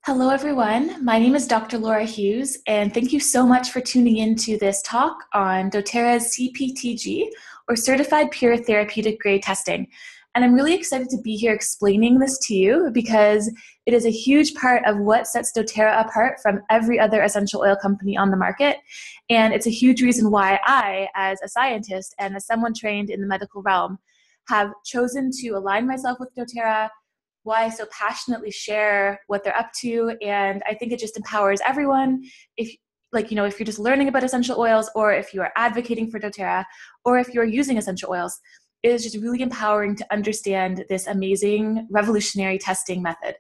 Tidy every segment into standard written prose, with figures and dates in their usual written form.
Hello, everyone. My name is Dr. Laura Hughes, and thank you so much for tuning into this talk on doTERRA's CPTG, or Certified Pure Therapeutic Grade Testing. And I'm really excited to be here explaining this to you because it is a huge part of what sets doTERRA apart from every other essential oil company on the market. And it's a huge reason why I, as a scientist and as someone trained in the medical realm, have chosen to align myself with doTERRA, why I so passionately share what they're up to. And I think it just empowers everyone. If you're just learning about essential oils, or if you are advocating for doTERRA, or if you're using essential oils, it is just really empowering to understand this amazing revolutionary testing method.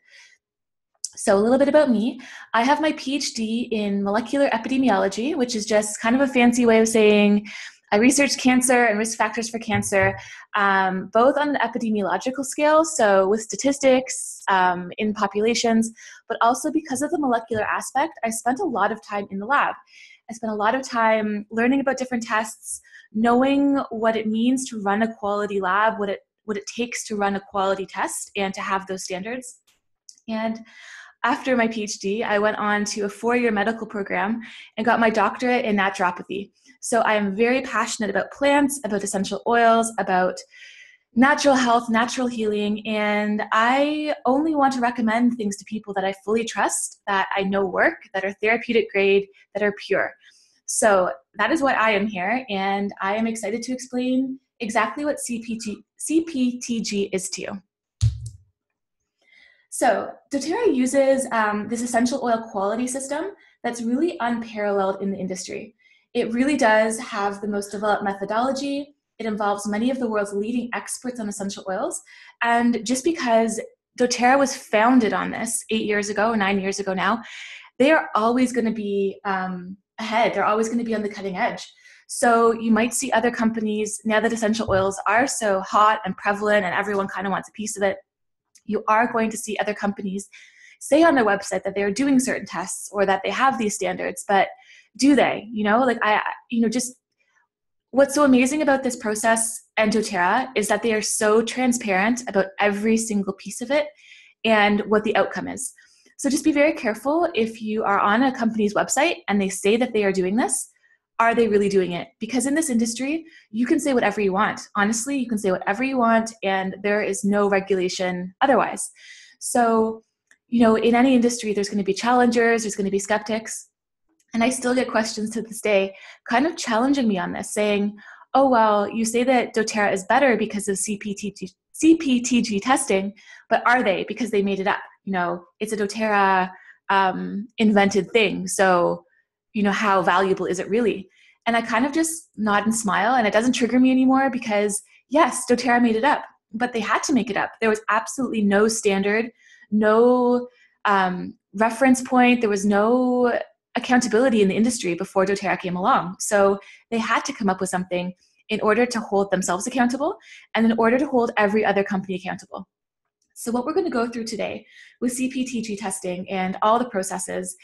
So a little bit about me. I have my PhD in molecular epidemiology, which is just kind of a fancy way of saying I research cancer and risk factors for cancer, both on an epidemiological scale, so with statistics in populations, but also because of the molecular aspect, I spent a lot of time in the lab. I spent a lot of time learning about different tests, knowing what it means to run a quality lab, what it takes to run a quality test and to have those standards. And after my PhD, I went on to a 4-year medical program and got my doctorate in naturopathy. So I am very passionate about plants, about essential oils, about natural health, natural healing, and I only want to recommend things to people that I fully trust, that I know work, that are therapeutic grade, that are pure. So that is why I am here, and I am excited to explain exactly what CPTG is to you. So doTERRA uses this essential oil quality system that's really unparalleled in the industry. It really does have the most developed methodology. It involves many of the world's leading experts on essential oils. And just because doTERRA was founded on this 8 years ago or 9 years ago now, they are always going to be ahead. They're always going to be on the cutting edge. So you might see other companies, now that essential oils are so hot and prevalent and everyone kind of wants a piece of it, you are going to see other companies say on their website that they're doing certain tests or that they have these standards, but do they? Just what's so amazing about this process and doTERRA is that they are so transparent about every single piece of it and what the outcome is. So just be very careful if you are on a company's website and they say that they are doing this. Are they really doing it? Because in this industry, you can say whatever you want. Honestly, you can say whatever you want, and there is no regulation otherwise. So, in any industry, there's going to be challengers, there's going to be skeptics. And I still get questions to this day kind of challenging me on this, saying, oh, well, you say that doTERRA is better because of CPTG testing, but are they? Because they made it up. It's a doTERRA invented thing. So, how valuable is it really? And I kind of just nod and smile, and it doesn't trigger me anymore because, yes, doTERRA made it up, but they had to make it up. There was absolutely no standard, no reference point. There was no accountability in the industry before doTERRA came along. So they had to come up with something in order to hold themselves accountable and in order to hold every other company accountable. So what we're going to go through today with CPTG testing and all the processes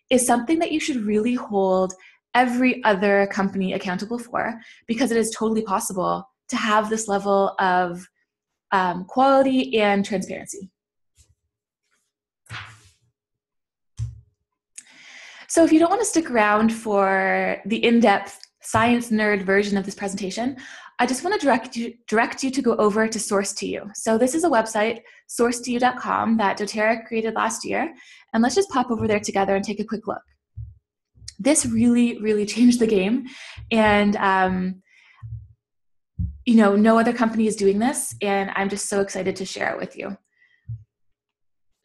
is something that you should really hold every other company accountable for, because it is totally possible to have this level of quality and transparency. So if you don't want to stick around for the in-depth science nerd version of this presentation, I just want to direct you to go over to Source2You. So this is a website, source2you.com, that doTERRA created last year. And let's just pop over there together and take a quick look. This really, really changed the game. And, no other company is doing this. And I'm just so excited to share it with you.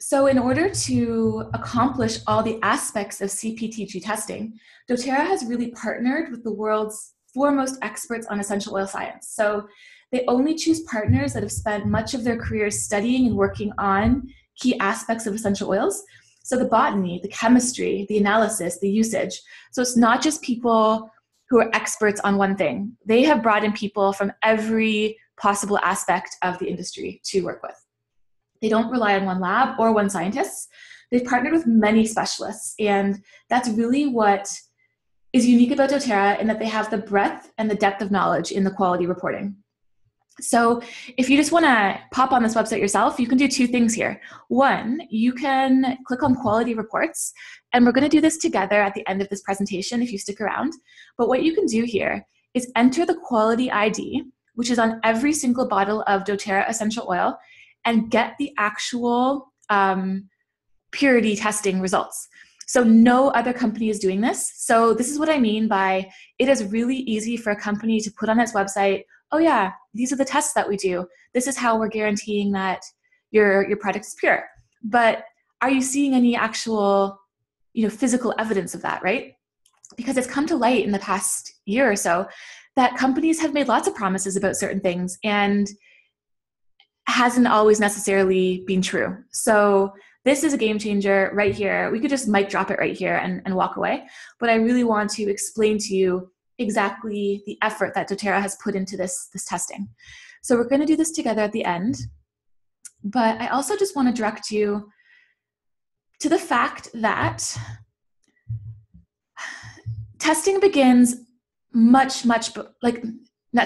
So in order to accomplish all the aspects of CPTG testing, doTERRA has really partnered with the world's foremost experts on essential oil science. So they only choose partners that have spent much of their careers studying and working on key aspects of essential oils. So the botany, the chemistry, the analysis, the usage. So it's not just people who are experts on one thing. They have brought in people from every possible aspect of the industry to work with. They don't rely on one lab or one scientist. They've partnered with many specialists, and that's really what is unique about doTERRA, in that they have the breadth and the depth of knowledge in the quality reporting. So if you just want to pop on this website yourself, you can do two things here. One, you can click on quality reports, and we're going to do this together at the end of this presentation if you stick around. But what you can do here is enter the quality ID, which is on every single bottle of doTERRA essential oil, and get the actual purity testing results. So no other company is doing this. So this is what I mean by it is really easy for a company to put on its website, oh yeah, these are the tests that we do. This is how we're guaranteeing that your product is pure. But are you seeing any actual, physical evidence of that, right? Because it's come to light in the past year or so that companies have made lots of promises about certain things and hasn't always necessarily been true. So this is a game changer right here. We could just mic drop it right here and walk away. But I really want to explain to you exactly the effort that doTERRA has put into this testing. So we're going to do this together at the end. But I also just want to direct you to the fact that testing begins much, not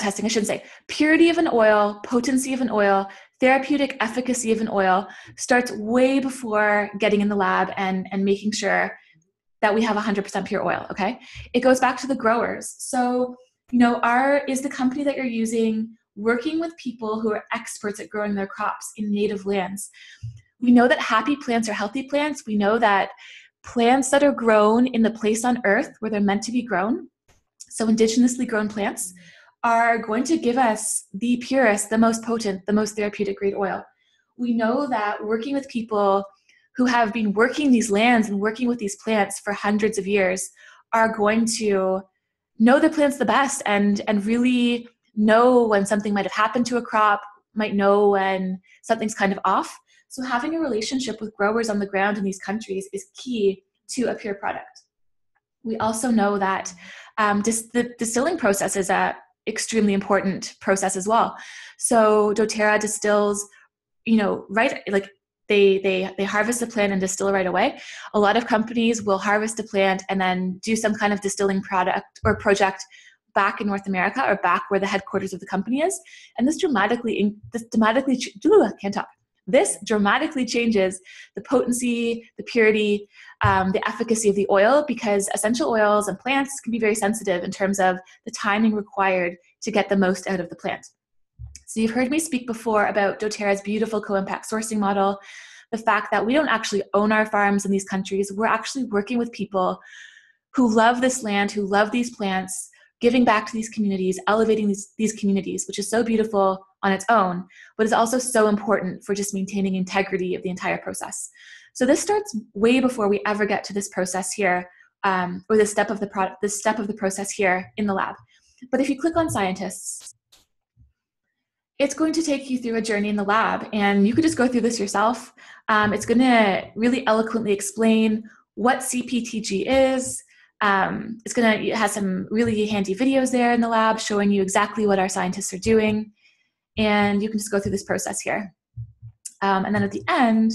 testing, I shouldn't say, purity of an oil, potency of an oil, therapeutic efficacy of an oil starts way before getting in the lab and making sure that we have 100% pure oil, okay? It goes back to the growers. So, is the company that you're using working with people who are experts at growing their crops in native lands? We know that happy plants are healthy plants. We know that plants that are grown in the place on earth where they're meant to be grown, so indigenously grown plants, are going to give us the purest, the most potent, the most therapeutic grade oil. We know that working with people who have been working these lands and working with these plants for hundreds of years are going to know the plants the best and really know when something might have happened to a crop, might know when something's kind of off. So having a relationship with growers on the ground in these countries is key to a pure product. We also know that the distilling process is a extremely important process as well. So doTERRA distills, right, like they harvest the plant and distill right away. A lot of companies will harvest a plant and then do some kind of distilling product or project back in North America or back where the headquarters of the company is. And this dramatically changes the potency, the purity, the efficacy of the oil, because essential oils and plants can be very sensitive in terms of the timing required to get the most out of the plant. So you've heard me speak before about doTERRA's beautiful co-impact sourcing model, the fact that we don't actually own our farms in these countries. We're actually working with people who love this land, who love these plants, giving back to these communities, elevating these communities, which is so beautiful on its own, but is also so important for just maintaining integrity of the entire process. So this starts way before we ever get to this process here, or this step of the process here in the lab. But if you click on scientists, it's going to take you through a journey in the lab, and you could just go through this yourself. It's going to really eloquently explain what CPTG is. It has some really handy videos there in the lab showing you exactly what our scientists are doing, and you can just go through this process here. And then at the end,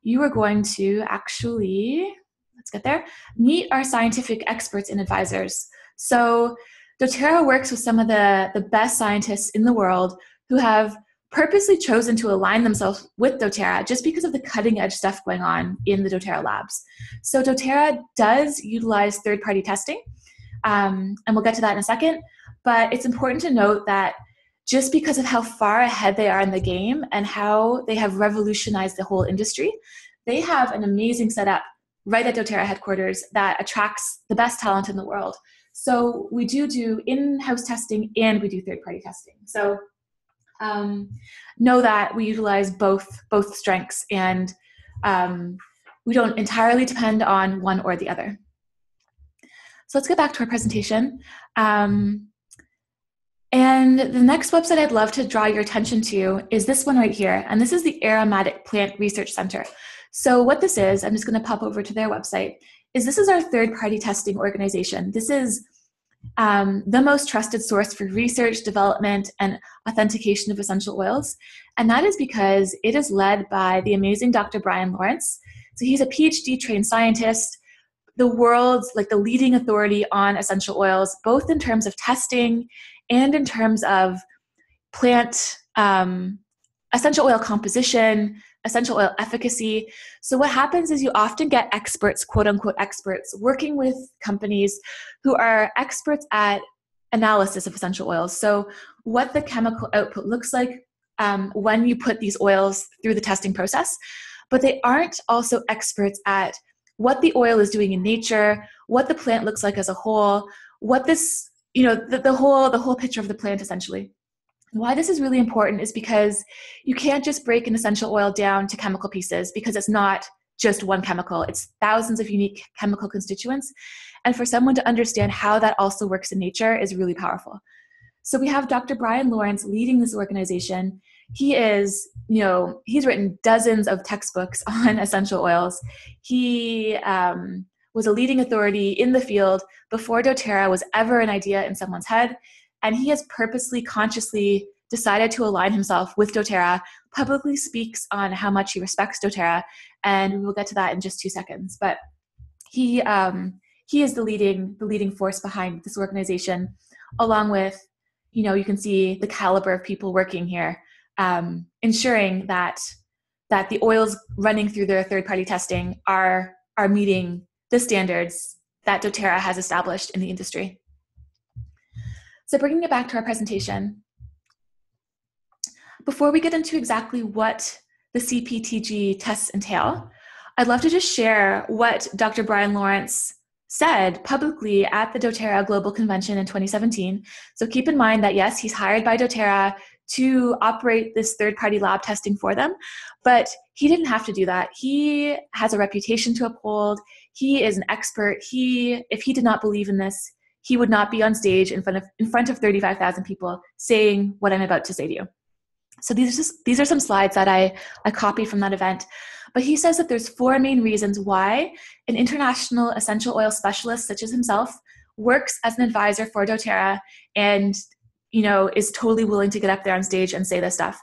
you are going to actually, let's get there, meet our scientific experts and advisors. So doTERRA works with some of the best scientists in the world who have purposely chosen to align themselves with doTERRA just because of the cutting edge stuff going on in the doTERRA labs. So doTERRA does utilize third-party testing, and we'll get to that in a second, but it's important to note that just because of how far ahead they are in the game and how they have revolutionized the whole industry, they have an amazing setup right at doTERRA headquarters that attracts the best talent in the world. So we do in-house testing and we do third-party testing. So know that we utilize both strengths, and we don't entirely depend on one or the other. So let's get back to our presentation. And the next website I'd love to draw your attention to is this one right here, and this is the Aromatic Plant Research Center. So what this is, I'm just going to pop over to their website, this is our third-party testing organization. This is the most trusted source for research, development, and authentication of essential oils. And that is because it is led by the amazing Dr. Brian Lawrence. So he's a PhD trained scientist, the world's the leading authority on essential oils, both in terms of testing and in terms of plant essential oil composition, essential oil efficacy. So what happens is you often get experts, quote unquote experts, working with companies who are experts at analysis of essential oils. So what the chemical output looks like when you put these oils through the testing process, but they aren't also experts at what the oil is doing in nature, what the plant looks like as a whole, what this, the whole picture of the plant essentially. Why this is really important is because you can't just break an essential oil down to chemical pieces, because it's not just one chemical. It's thousands of unique chemical constituents. And for someone to understand how that also works in nature is really powerful. So we have Dr. Brian Lawrence leading this organization. He is, he's written dozens of textbooks on essential oils. He was a leading authority in the field before doTERRA was ever an idea in someone's head. And he has purposely, consciously decided to align himself with doTERRA, publicly speaks on how much he respects doTERRA, and we will get to that in just 2 seconds. But he is the leading force behind this organization, along with, you can see the caliber of people working here, ensuring that the oils running through their third-party testing are meeting the standards that doTERRA has established in the industry. So bringing it back to our presentation, before we get into exactly what the CPTG tests entail, I'd love to just share what Dr. Brian Lawrence said publicly at the doTERRA Global Convention in 2017. So keep in mind that, yes, he's hired by doTERRA to operate this third-party lab testing for them, but he didn't have to do that. He has a reputation to uphold. He is an expert. If he did not believe in this, he would not be on stage in front of 35,000 people saying what I'm about to say to you. So these are some slides that I copied from that event. But he says that there's 4 main reasons why an international essential oil specialist such as himself works as an advisor for doTERRA and is totally willing to get up there on stage and say this stuff.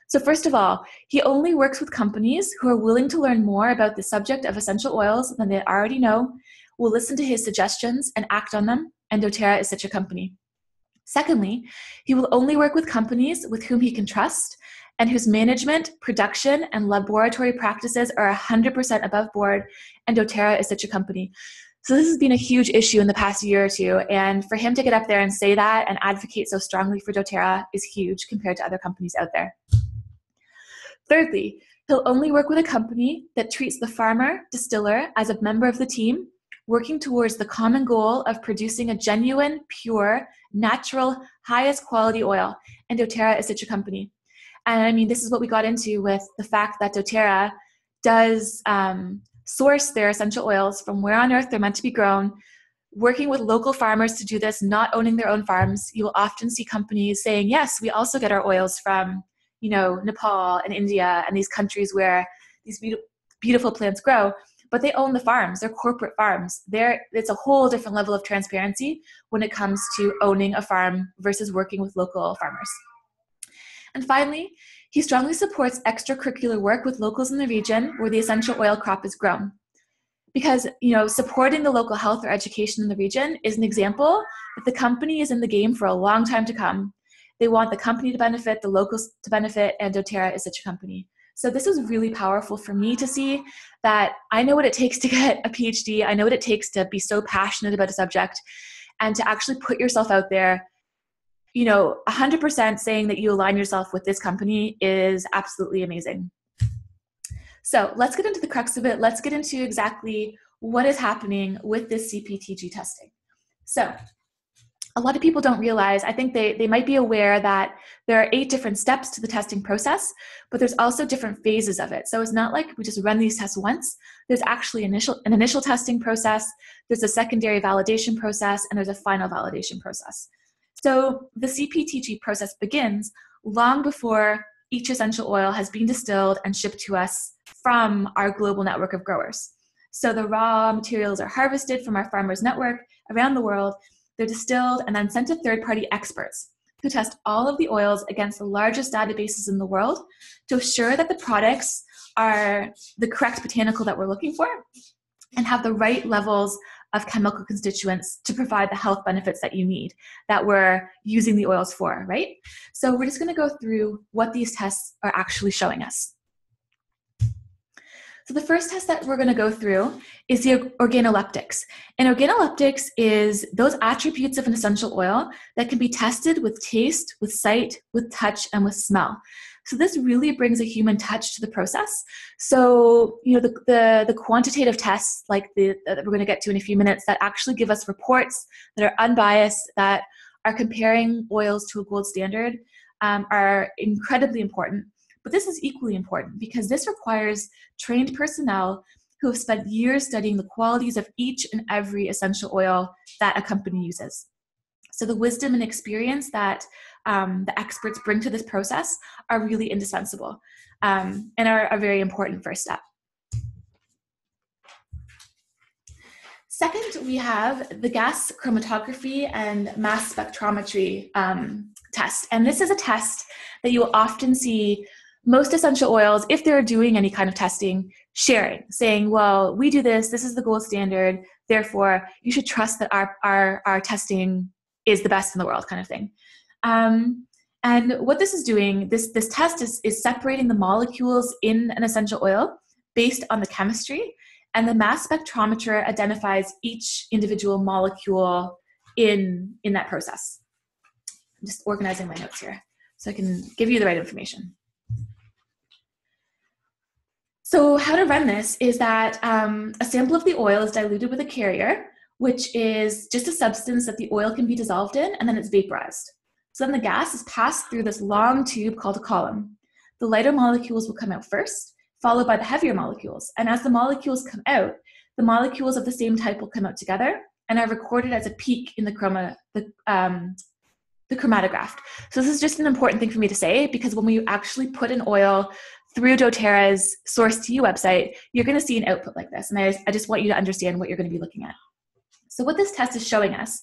So first of all, he only works with companies who are willing to learn more about the subject of essential oils than they already know, will listen to his suggestions and act on them, and doTERRA is such a company. Secondly, he will only work with companies with whom he can trust and whose management, production, and laboratory practices are 100% above board, and doTERRA is such a company. So this has been a huge issue in the past year or two, and for him to get up there and say that and advocate so strongly for doTERRA is huge compared to other companies out there. Thirdly, he'll only work with a company that treats the farmer, distiller as a member of the team, working towards the common goal of producing a genuine, pure, natural, highest quality oil, and doTERRA is such a company. And I mean, this is what we got into with the fact that doTERRA does source their essential oils from where on earth they're meant to be grown, working with local farmers to do this, not owning their own farms. You will often see companies saying, yes, we also get our oils from, Nepal and India and these countries where these beautiful plants grow, but they own the farms. They're corporate farms. It's a whole different level of transparency when it comes to owning a farm versus working with local farmers. And finally, he strongly supports extracurricular work with locals in the region where the essential oil crop is grown. Because, supporting the local health or education in the region is an example that the company is in the game for a long time to come. They want the company to benefit, the locals to benefit, and doTERRA is such a company. So this was really powerful for me to see that I know what it takes to get a PhD. I know what it takes to be so passionate about a subject and to actually put yourself out there. 100% saying that you align yourself with this company is absolutely amazing. So let's get into the crux of it. Let's get into exactly what is happening with this CPTG testing. So a lot of people don't realize, I think they might be aware that there are 8 different steps to the testing process, but there's also different phases of it. So it's not like we just run these tests once. There's actually an initial testing process, there's a secondary validation process, and there's a final validation process. So the CPTG process begins long before each essential oil has been distilled and shipped to us from our global network of growers. So the raw materials are harvested from our farmers network around the world. They're distilled and then sent to third-party experts who test all of the oils against the largest databases in the world to assure that the products are the correct botanical that we're looking for and have the right levels of chemical constituents to provide the health benefits that you need, that we're using the oils for, right? So we're just going to go through what these tests are actually showing us. So the first test that we're going to go through is the organoleptics. And organoleptics is those attributes of an essential oil that can be tested with taste, with sight, with touch, and with smell. So this really brings a human touch to the process. So, you know, the quantitative tests, like that we're going to get to in a few minutes, that actually give us reports that are unbiased, that are comparing oils to a gold standard, are incredibly important. But this is equally important because this requires trained personnel who have spent years studying the qualities of each and every essential oil that a company uses. So the wisdom and experience that the experts bring to this process are really indispensable, and are a very important first step. Second, we have the gas chromatography and mass spectrometry test. And this is a test that you will often see most essential oils, if they're doing any kind of testing, sharing, saying, well, we do this, this is the gold standard, therefore you should trust that our testing is the best in the world, kind of thing. And what this is doing, this test is separating the molecules in an essential oil based on the chemistry, and the mass spectrometer identifies each individual molecule in that process. I'm just organizing my notes here so I can give you the right information. So how to run this is that a sample of the oil is diluted with a carrier, which is just a substance that the oil can be dissolved in, and then it's vaporized. So then the gas is passed through this long tube called a column. The lighter molecules will come out first, followed by the heavier molecules. And as the molecules come out, the molecules of the same type will come out together and are recorded as a peak in the chromatograph. So this is just an important thing for me to say, because when we actually put an oil through doTERRA's Source to You website, you're going to see an output like this. And I just want you to understand what you're going to be looking at. So what this test is showing us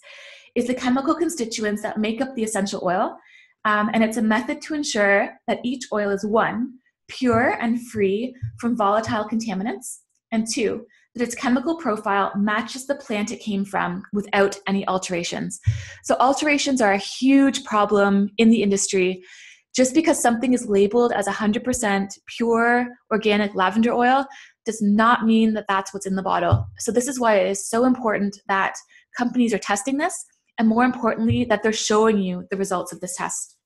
is the chemical constituents that make up the essential oil. And it's a method to ensure that each oil is, one, pure and free from volatile contaminants, and two, that its chemical profile matches the plant it came from without any alterations. So alterations are a huge problem in the industry. Just because something is labeled as 100% pure organic lavender oil does not mean that that's what's in the bottle. So this is why it is so important that companies are testing this, and more importantly, that they're showing you the results of this test.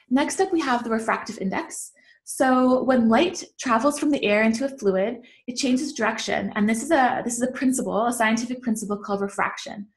Next up, we have the refractive index. So when light travels from the air into a fluid, it changes direction, and this is a principle, a scientific principle called refraction.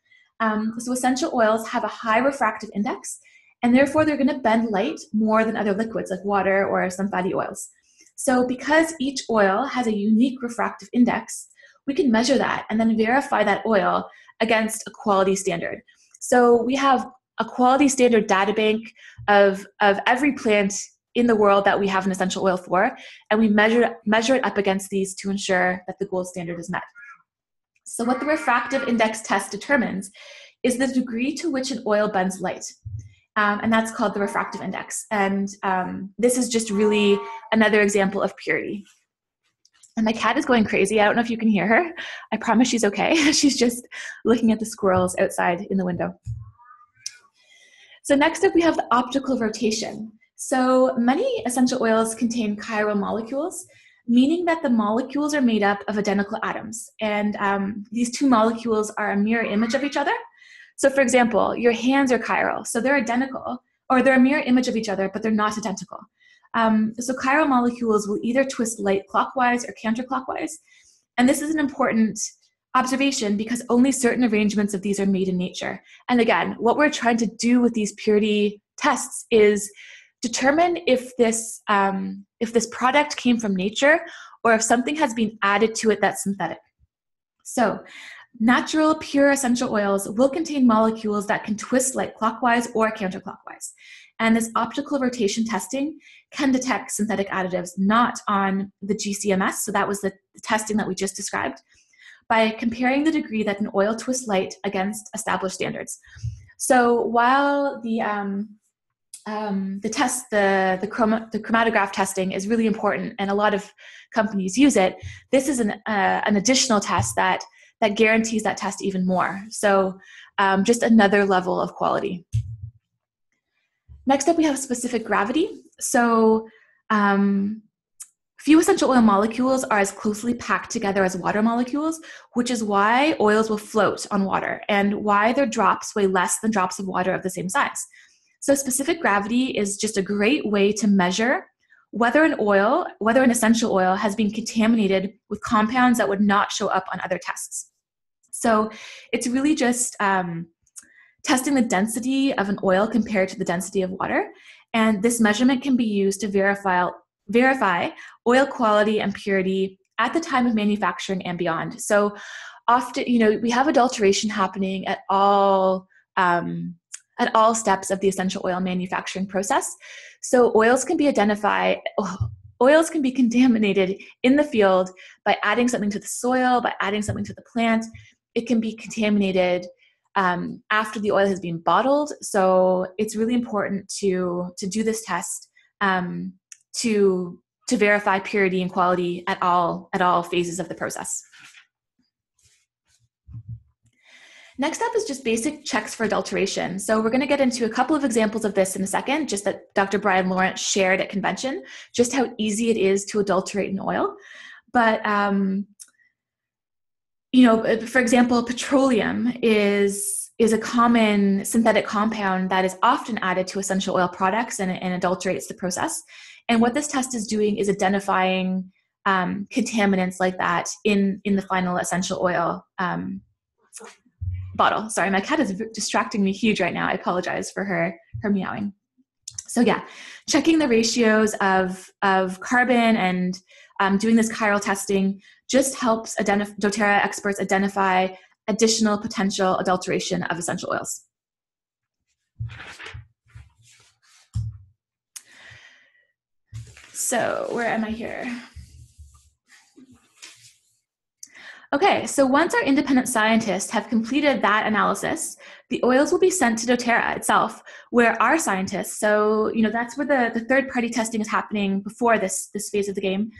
So essential oils have a high refractive index, and therefore they're going to bend light more than other liquids like water or some fatty oils. So because each oil has a unique refractive index, we can measure that and then verify that oil against a quality standard. So we have a quality standard data bank of every plant in the world that we have an essential oil for, and we measure it up against these to ensure that the gold standard is met. So what the refractive index test determines is the degree to which an oil bends light. And that's called the refractive index. And this is just really another example of purity. And my cat is going crazy. I don't know if you can hear her. I promise she's okay. She's just looking at the squirrels outside in the window. So next up, we have the optical rotation. So many essential oils contain chiral molecules, meaning that the molecules are made up of identical atoms. And these two molecules are a mirror image of each other. So for example, your hands are chiral, so they're identical, or they're a mirror image of each other, but they're not identical. So chiral molecules will either twist light clockwise or counterclockwise. And this is an important observation because only certain arrangements of these are made in nature. And again, what we're trying to do with these purity tests is determine if this product came from nature or if something has been added to it that's synthetic. So natural, pure essential oils will contain molecules that can twist light clockwise or counterclockwise. And this optical rotation testing can detect synthetic additives not on the GCMS, so that was the testing that we just described, by comparing the degree that an oil twists light against established standards. So while the the chromatograph testing is really important, and a lot of companies use it. This is an additional test that guarantees that test even more. So just another level of quality. Next up, we have specific gravity. So few essential oil molecules are as closely packed together as water molecules, which is why oils will float on water and why their drops weigh less than drops of water of the same size. So specific gravity is just a great way to measure whether an essential oil has been contaminated with compounds that would not show up on other tests. So it's really just testing the density of an oil compared to the density of water. And this measurement can be used to verify oil quality and purity at the time of manufacturing and beyond. So often, we have adulteration happening at all steps of the essential oil manufacturing process. So oils can be contaminated in the field by adding something to the soil, by adding something to the plant. It can be contaminated after the oil has been bottled. So it's really important to do this test to verify purity and quality at all phases of the process. Next up is just basic checks for adulteration. So we're going to get into a couple of examples of this in a second, just that Dr. Brian Lawrence shared at convention, just how easy it is to adulterate an oil. But for example, petroleum is a common synthetic compound that is often added to essential oil products and adulterates the process. And what this test is doing is identifying contaminants like that in the final essential oil bottle. Sorry, my cat is distracting me huge right now. I apologize for her meowing. So yeah, checking the ratios of carbon and doing this chiral testing just helps doTERRA experts identify additional potential adulteration of essential oils. So where am I here? Okay, so once our independent scientists have completed that analysis, the oils will be sent to doTERRA itself, where our scientists, so that's where the third-party testing is happening before this phase of the game.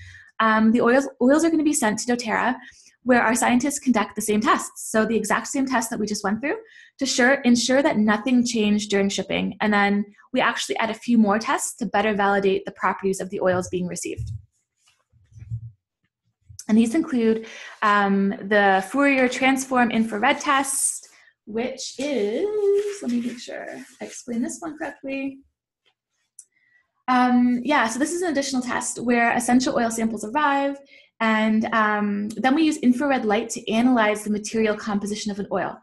The oils are going to be sent to doTERRA, where our scientists conduct the same tests, so the exact same tests that we just went through, to ensure that nothing changed during shipping, and then we actually add a few more tests to better validate the properties of the oils being received. And these include the Fourier transform infrared test, which is, let me make sure I explain this one correctly. So this is an additional test where essential oil samples arrive, and then we use infrared light to analyze the material composition of an oil.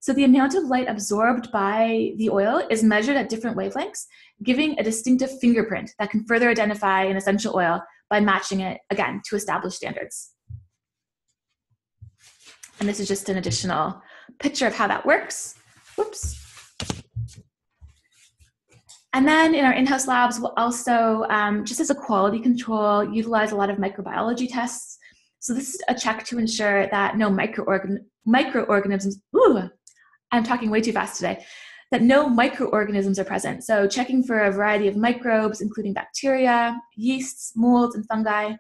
So the amount of light absorbed by the oil is measured at different wavelengths, giving a distinctive fingerprint that can further identify an essential oil by matching it, again, to established standards. And this is just an additional picture of how that works. Whoops. And then in our in-house labs, we'll also, just as a quality control, utilize a lot of microbiology tests. So this is a check to ensure that no microorganisms, I'm talking way too fast today, that no microorganisms are present. So checking for a variety of microbes, including bacteria, yeasts, molds, and fungi,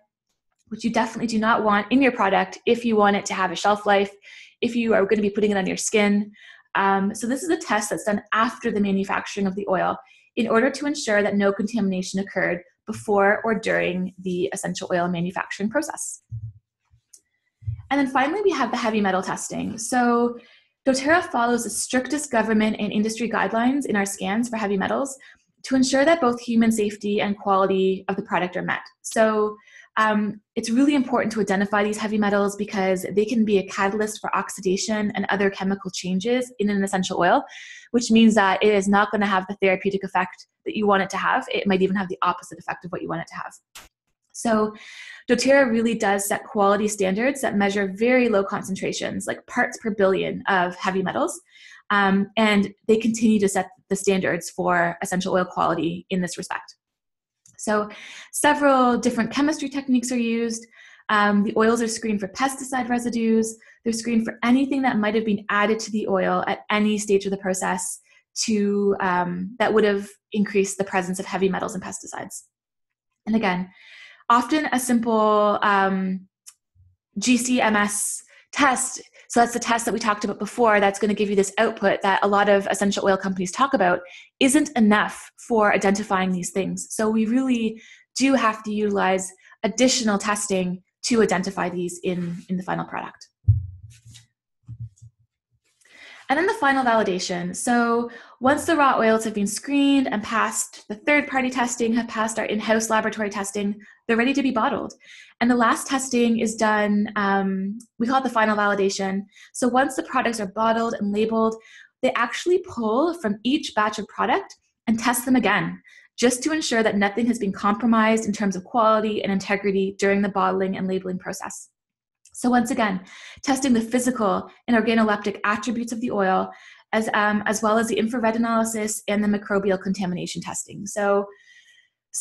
which you definitely do not want in your product if you want it to have a shelf life, if you are going to be putting it on your skin. So this is a test that's done after the manufacturing of the oil in order to ensure that no contamination occurred before or during the essential oil manufacturing process. And then finally, we have the heavy metal testing. So doTERRA follows the strictest government and industry guidelines in our scans for heavy metals to ensure that both human safety and quality of the product are met. So it's really important to identify these heavy metals because they can be a catalyst for oxidation and other chemical changes in an essential oil, which means that it is not going to have the therapeutic effect that you want it to have. It might even have the opposite effect of what you want it to have. So doTERRA really does set quality standards that measure very low concentrations, like parts per billion of heavy metals, and they continue to set the standards for essential oil quality in this respect. So several different chemistry techniques are used. The oils are screened for pesticide residues. They're screened for anything that might have been added to the oil at any stage of the process that would have increased the presence of heavy metals and pesticides. And again, often a simple GCMS test, so that's the test that we talked about before, that's going to give you this output that a lot of essential oil companies talk about, isn't enough for identifying these things. So we really do have to utilize additional testing to identify these in the final product. And then the final validation. So once the raw oils have been screened and passed the third-party testing, have passed our in-house laboratory testing, they're ready to be bottled. And the last testing is done, we call it the final validation. So once the products are bottled and labeled, they actually pull from each batch of product and test them again, just to ensure that nothing has been compromised in terms of quality and integrity during the bottling and labeling process. So once again, testing the physical and organoleptic attributes of the oil, as well as the infrared analysis and the microbial contamination testing. So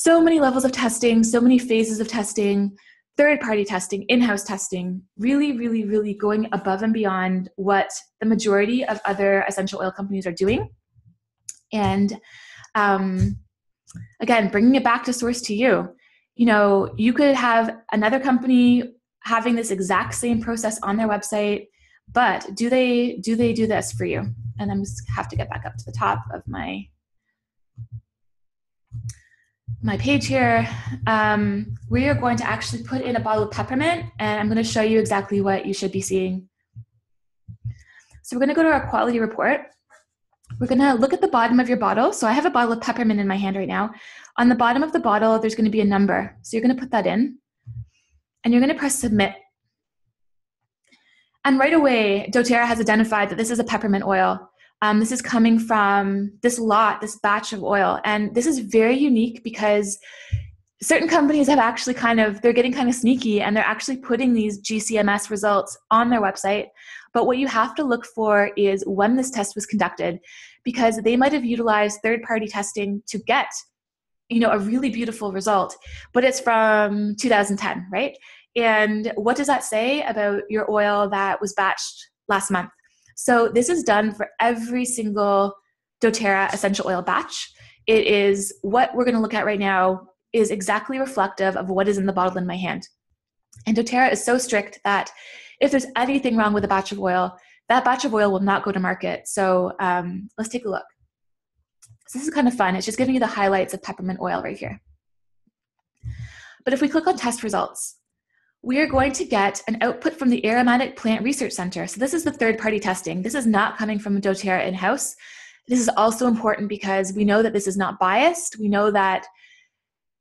many levels of testing, so many phases of testing, third-party testing, in-house testing, really, really, really going above and beyond what the majority of other essential oil companies are doing. And again, bringing it back to source to you. You know, you could have another company having this exact same process on their website, but do they do this for you? And I'm just have to get back up to the top of my page here. We are going to actually put in a bottle of peppermint, and I'm going to show you exactly what you should be seeing. So we're going to go to our quality report. We're going to look at the bottom of your bottle. So I have a bottle of peppermint in my hand right now. On the bottom of the bottle, there's going to be a number. So you're going to put that in, and you're going to press submit. And right away, doTERRA has identified that this is a peppermint oil. This is coming from this lot, this batch of oil. And this is very unique because certain companies have actually they're getting kind of sneaky, and they're actually putting these GCMS results on their website. But what you have to look for is when this test was conducted, because they might have utilized third-party testing to get, you know, a really beautiful result, but it's from 2010, right? And what does that say about your oil that was batched last month? So this is done for every single doTERRA essential oil batch. It is what we're going to look at right now is exactly reflective of what is in the bottle in my hand. And doTERRA is so strict that if there's anything wrong with a batch of oil, that batch of oil will not go to market. So let's take a look. So this is kind of fun. It's just giving you the highlights of peppermint oil right here. But if we click on test results, we are going to get an output from the Aromatic Plant Research Center. So this is the third-party testing. This is not coming from doTERRA in-house. This is also important because we know that this is not biased. We know that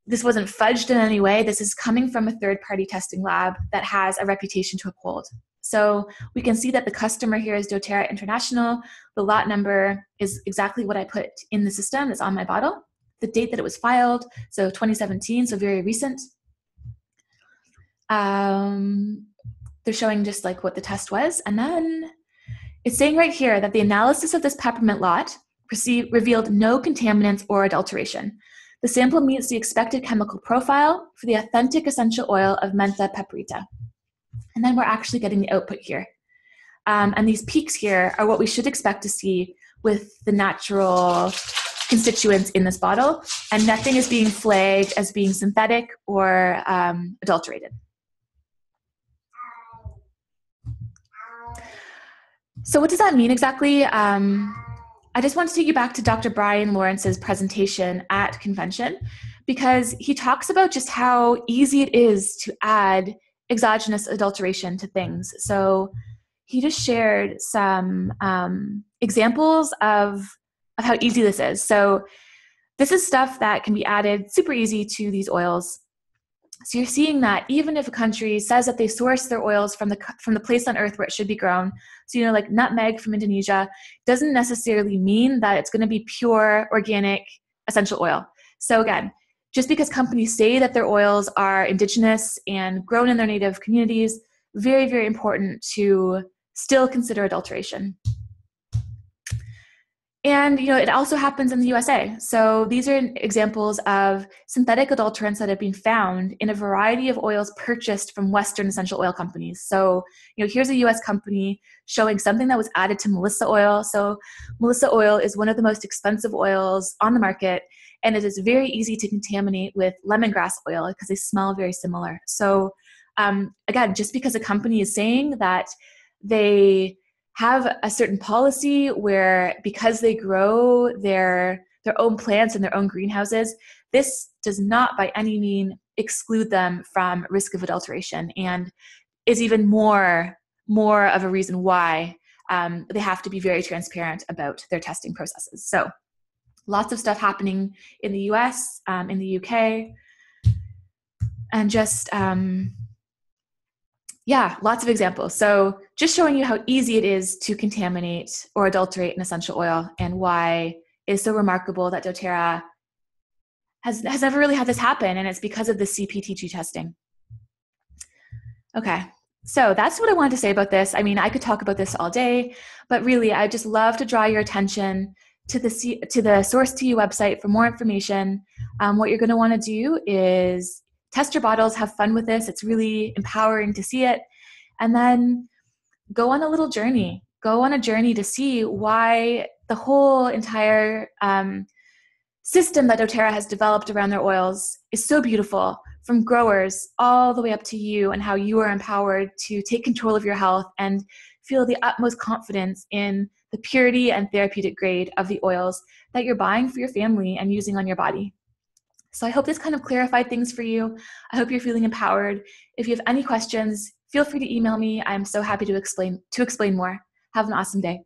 this wasn't fudged in any way. This is coming from a third-party testing lab that has a reputation to uphold. So we can see that the customer here is doTERRA International. The lot number is exactly what I put in the system. It's on my bottle. The date that it was filed, so 2017, so very recent. They're showing just like what the test was. And then it's saying right here that the analysis of this peppermint lot revealed no contaminants or adulteration. The sample meets the expected chemical profile for the authentic essential oil of Mentha piperita. And then we're actually getting the output here. And these peaks here are what we should expect to see with the natural constituents in this bottle, and nothing is being flagged as being synthetic or adulterated. So what does that mean exactly? I just want to take you back to Dr. Brian Lawrence's presentation at convention, because he talks about just how easy it is to add exogenous adulteration to things. So he just shared some examples of how easy this is. So this is stuff that can be added super easy to these oils. So you're seeing that even if a country says that they source their oils from the place on earth where it should be grown, so you know, like nutmeg from Indonesia, doesn't necessarily mean that it's going to be pure organic essential oil. So again, just because companies say that their oils are indigenous and grown in their native communities, very, very important to still consider adulteration. And, it also happens in the USA. So these are examples of synthetic adulterants that have been found in a variety of oils purchased from Western essential oil companies. So, here's a US company showing something that was added to Melissa oil. So Melissa oil is one of the most expensive oils on the market, and it is very easy to contaminate with lemongrass oil because they smell very similar. So again, just because a company is saying that they have a certain policy where, because they grow their own plants in their own greenhouses, this does not by any means exclude them from risk of adulteration, and is even more of a reason why they have to be very transparent about their testing processes. So lots of stuff happening in the US, in the UK, and just lots of examples. So just showing you how easy it is to contaminate or adulterate an essential oil, and why it is so remarkable that doTERRA has never really had this happen, and it's because of the CPTG testing. Okay, so that's what I wanted to say about this. I mean, I could talk about this all day, but really, I'd just love to draw your attention to the Source2U website for more information. What you're going to want to do is test your bottles, have fun with this. It's really empowering to see it. And then go on a little journey. Go on a journey to see why the whole entire system that doTERRA has developed around their oils is so beautiful, from growers all the way up to you, and how you are empowered to take control of your health and feel the utmost confidence in the purity and therapeutic grade of the oils that you're buying for your family and using on your body. So I hope this kind of clarified things for you. I hope you're feeling empowered. If you have any questions, feel free to email me. I'm so happy to explain more. Have an awesome day.